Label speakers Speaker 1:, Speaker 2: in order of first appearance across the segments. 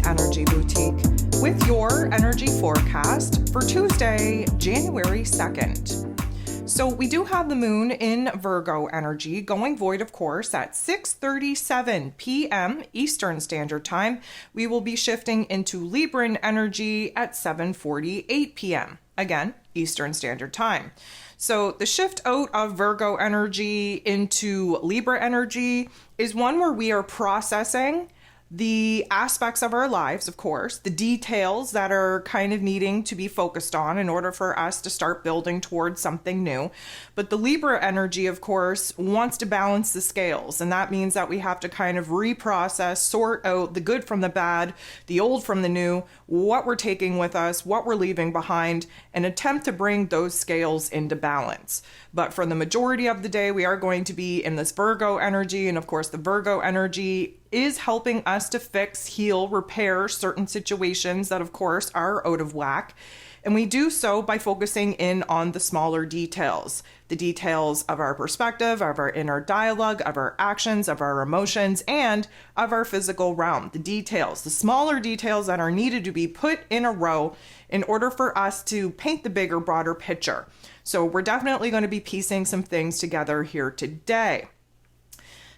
Speaker 1: Energy Boutique with your energy forecast for Tuesday, January 2nd. So we do have the moon in Virgo energy going void, of course, at 6:37 p.m. Eastern Standard Time. We will be shifting into Libran energy at 7:48 p.m. Again, Eastern Standard Time. So the shift out of Virgo energy into Libra energy is one where we are processing the aspects of our lives, of course, the details that are kind of needing to be focused on in order for us to start building towards something new. But the Libra energy, of course, wants to balance the scales. And that means that we have to kind of reprocess, sort out the good from the bad, the old from the new, what we're taking with us, what we're leaving behind, and attempt to bring those scales into balance. But for the majority of the day, we are going to be in this Virgo energy. And of course, the Virgo energy is helping us to fix, heal, repair certain situations that, of course, are out of whack. And we do so by focusing in on the smaller details, the details of our perspective, of our inner dialogue, of our actions, of our emotions, and of our physical realm. The details, the smaller details that are needed to be put in a row in order for us to paint the bigger, broader picture. So we're definitely going to be piecing some things together here today.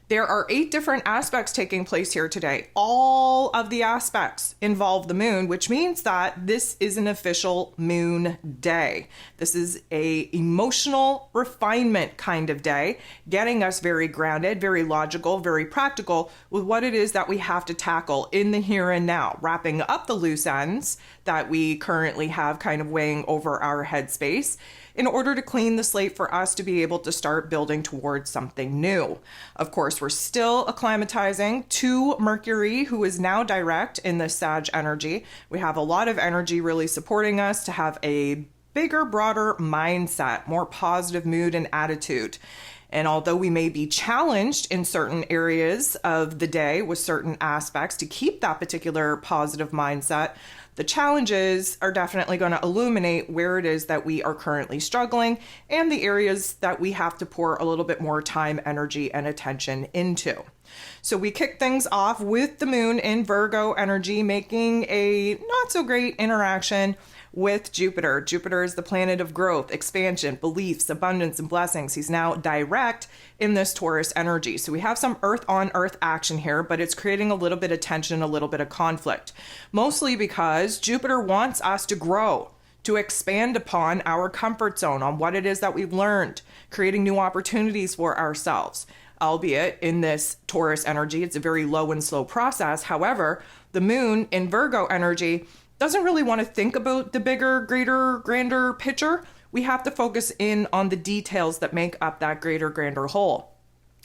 Speaker 1: There are 8 different aspects taking place here today. All of the aspects involve the moon, which means that this is an official moon day. This is a emotional refinement kind of day, getting us very grounded, very logical, very practical with what it is that we have to tackle in the here and now, wrapping up the loose ends that we currently have kind of weighing over our headspace, in order to clean the slate for us to be able to start building towards something new. Of course, we're still acclimatizing to Mercury, who is now direct in the Sag energy. We have a lot of energy really supporting us to have a bigger, broader mindset, more positive mood and attitude. And although we may be challenged in certain areas of the day with certain aspects to keep that particular positive mindset, the challenges are definitely going to illuminate where it is that we are currently struggling and the areas that we have to pour a little bit more time, energy, and attention into. So we kick things off with the moon in Virgo energy, making a not so great interaction with Jupiter. Jupiter is the planet of growth, expansion, beliefs, abundance, and blessings. He's now direct in this Taurus energy. So we have some earth on earth action here, but it's creating a little bit of tension, a little bit of conflict, mostly because Jupiter wants us to grow, to expand upon our comfort zone, on what it is that we've learned, creating new opportunities for ourselves. Albeit in this Taurus energy, it's a very low and slow process. However, the moon in Virgo energy doesn't really want to think about the bigger, greater, grander picture. We have to focus in on the details that make up that greater, grander whole.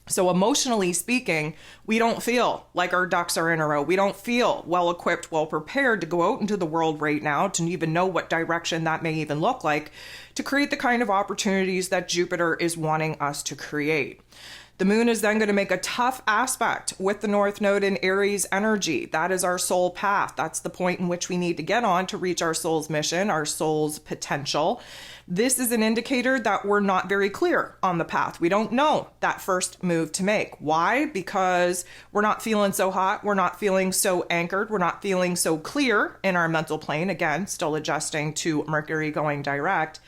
Speaker 1: So emotionally speaking, we don't feel like our ducks are in a row. We don't feel well equipped, well prepared to go out into the world right now to even know what direction that may even look like to create the kind of opportunities that Jupiter is wanting us to create. The moon is then going to make a tough aspect with the North Node in Aries energy. That is our soul path. That's the point in which we need to get on to reach our soul's mission, our soul's potential. This is an indicator that we're not very clear on the path. We don't know that first move to make. Why? Because we're not feeling so hot. We're not feeling so anchored. We're not feeling so clear in our mental plane. Again, still adjusting to Mercury going direct.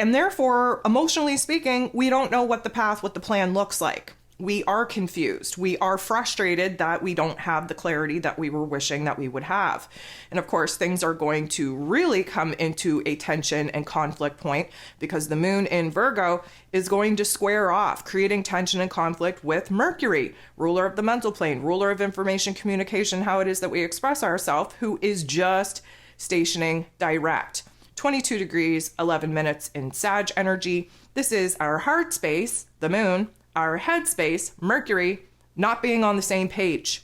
Speaker 1: And therefore, emotionally speaking, we don't know what the path, what the plan looks like. We are confused. We are frustrated that we don't have the clarity that we were wishing that we would have. And of course, things are going to really come into a tension and conflict point because the moon in Virgo is going to square off, creating tension and conflict with Mercury, ruler of the mental plane, ruler of information communication, how it is that we express ourselves, who is just stationing direct. 22 degrees, 11 minutes in Sag energy. This is our heart space, the moon, our head space, Mercury, not being on the same page.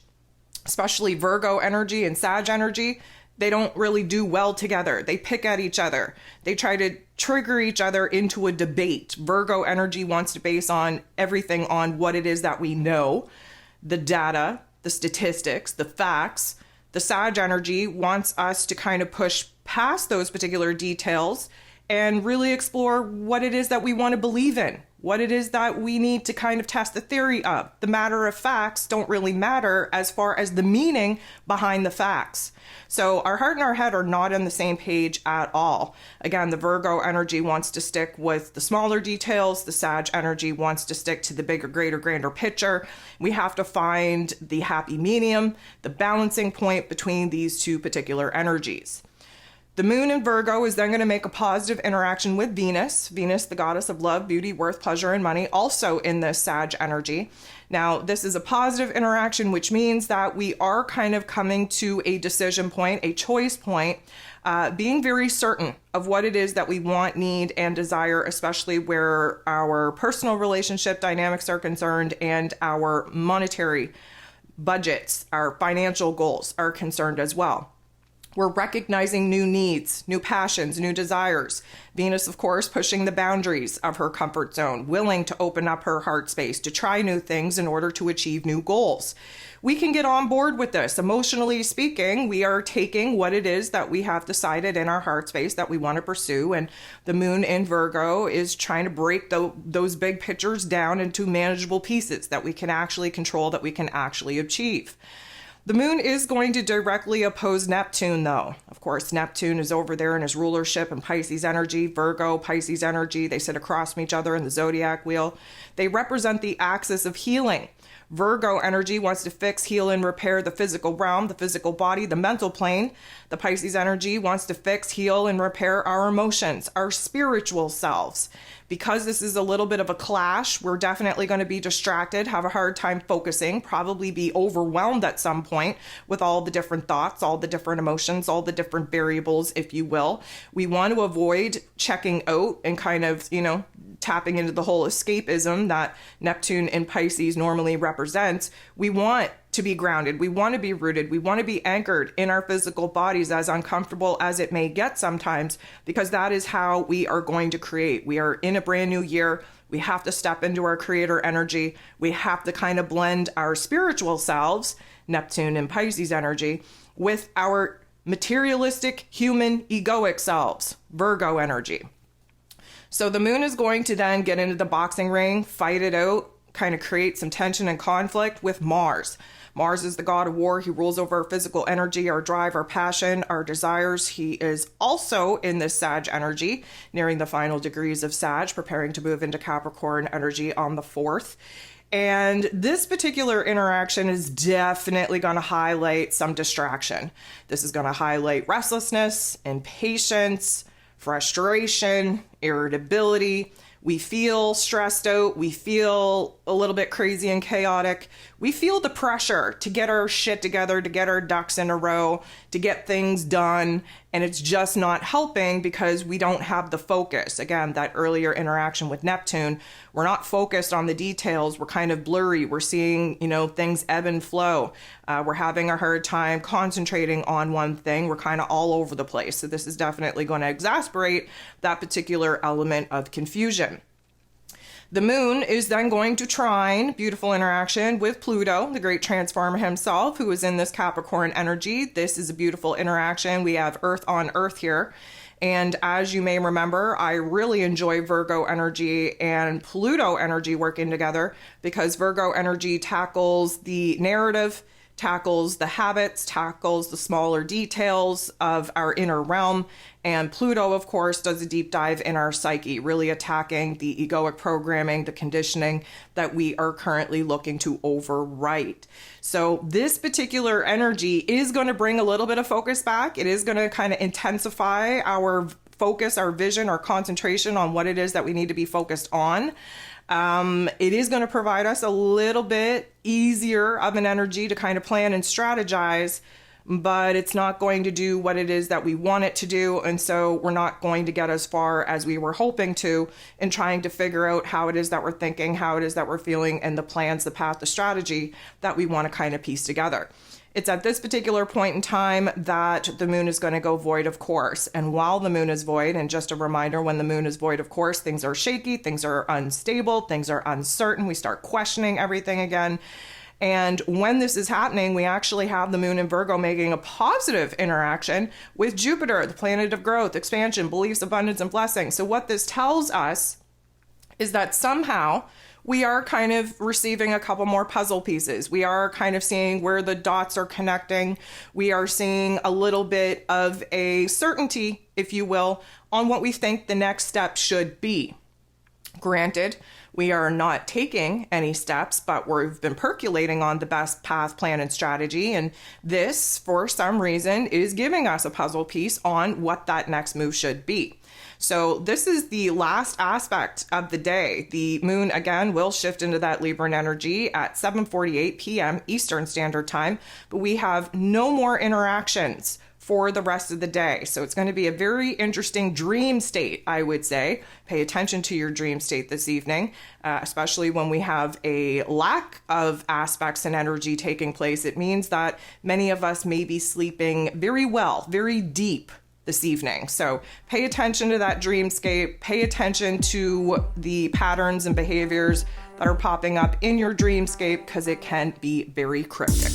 Speaker 1: Especially Virgo energy and Sag energy, they don't really do well together. They pick at each other. They try to trigger each other into a debate. Virgo energy wants to base on everything on what it is that we know, the data, the statistics, the facts. The Sag energy wants us to kind of push past those particular details and really explore what it is that we want to believe in, what it is that we need to kind of test the theory of. The matter of facts don't really matter as far as the meaning behind the facts. So our heart and our head are not on the same page at all. Again, the Virgo energy wants to stick with the smaller details. The Sag energy wants to stick to the bigger, greater, grander picture. We have to find the happy medium, the balancing point between these two particular energies. The moon in Virgo is then going to make a positive interaction with Venus. Venus, the goddess of love, beauty, worth, pleasure, and money, also in this Sag energy. Now, this is a positive interaction, which means that we are kind of coming to a decision point, a choice point, being very certain of what it is that we want, need, and desire, especially where our personal relationship dynamics are concerned and our monetary budgets, our financial goals are concerned as well. We're recognizing new needs, new passions, new desires. Venus, of course, pushing the boundaries of her comfort zone, willing to open up her heart space to try new things in order to achieve new goals. We can get on board with this. Emotionally speaking, we are taking what it is that we have decided in our heart space that we want to pursue. And the moon in Virgo is trying to break those big pictures down into manageable pieces that we can actually control, that we can actually achieve. The moon is going to directly oppose Neptune, though. Of course, Neptune is over there in his rulership in Pisces energy, Virgo, Pisces energy. They sit across from each other in the zodiac wheel. They represent the axis of healing. Virgo energy wants to fix, heal, and repair the physical realm, the physical body, the mental plane. The Pisces energy wants to fix, heal, and repair our emotions, our spiritual selves. Because this is a little bit of a clash, we're definitely going to be distracted, have a hard time focusing, probably be overwhelmed at some point with all the different thoughts, all the different emotions, all the different variables, if you will. We want to avoid checking out and kind of, tapping into the whole escapism that Neptune in Pisces normally represents. We want to be grounded. We want to be rooted. We want to be anchored in our physical bodies, as uncomfortable as it may get sometimes, because that is how we are going to create. We are in a brand new year. We have to step into our creator energy. We have to kind of blend our spiritual selves, Neptune and Pisces energy, with our materialistic, human, egoic selves, Virgo energy. So the moon is going to then get into the boxing ring, fight it out, kind of create some tension and conflict with Mars. Mars is the god of war. He rules over our physical energy, our drive, our passion, our desires. He is also in this Sag energy, nearing the final degrees of Sag, preparing to move into Capricorn energy on the 4th. And this particular interaction is definitely going to highlight some distraction. This is going to highlight restlessness, impatience, frustration, irritability. We feel stressed out. We feel a little bit crazy and chaotic. We feel the pressure to get our shit together, to get our ducks in a row, to get things done. And it's just not helping because we don't have the focus. Again, that earlier interaction with Neptune, we're not focused on the details. We're kind of blurry. We're seeing, things ebb and flow. We're having a hard time concentrating on one thing. We're kind of all over the place. So this is definitely going to exasperate that particular element of confusion. The moon is then going to trine, beautiful interaction, with Pluto, the great transformer himself, who is in this Capricorn energy. This is a beautiful interaction. We have Earth on Earth here. And as you may remember, I really enjoy Virgo energy and Pluto energy working together because Virgo energy tackles the narrative, tackles the habits, tackles the smaller details of our inner realm. And Pluto, of course, does a deep dive in our psyche, really attacking the egoic programming, the conditioning that we are currently looking to overwrite. So this particular energy is going to bring a little bit of focus back. It is going to kind of intensify our focus, our vision, our concentration on what it is that we need to be focused on. It is going to provide us a little bit easier of an energy to kind of plan and strategize, but it's not going to do what it is that we want it to do. And so we're not going to get as far as we were hoping to in trying to figure out how it is that we're thinking, how it is that we're feeling, and the plans, the path, the strategy that we want to kind of piece together. It's at this particular point in time that the moon is going to go void, of course. And while the moon is void, and just a reminder, when the moon is void, of course, things are shaky, things are unstable, things are uncertain. We start questioning everything again. And when this is happening, we actually have the moon in Virgo making a positive interaction with Jupiter, the planet of growth, expansion, beliefs, abundance, and blessing. So what this tells us is that somehow we are kind of receiving a couple more puzzle pieces. We are kind of seeing where the dots are connecting. We are seeing a little bit of a certainty, if you will, on what we think the next step should be. Granted, we are not taking any steps, but we've been percolating on the best path, plan, and strategy. And this, for some reason, is giving us a puzzle piece on what that next move should be. So this is the last aspect of the day. The moon, again, will shift into that Libran energy at 7:48 p.m. Eastern Standard Time, but we have no more interactions for the rest of the day. So it's going to be a very interesting dream state, I would say. Pay attention to your dream state this evening, especially when we have a lack of aspects and energy taking place. It means that many of us may be sleeping very well, very deep this evening. So pay attention to that dreamscape, pay attention to the patterns and behaviors that are popping up in your dreamscape, because it can be very cryptic.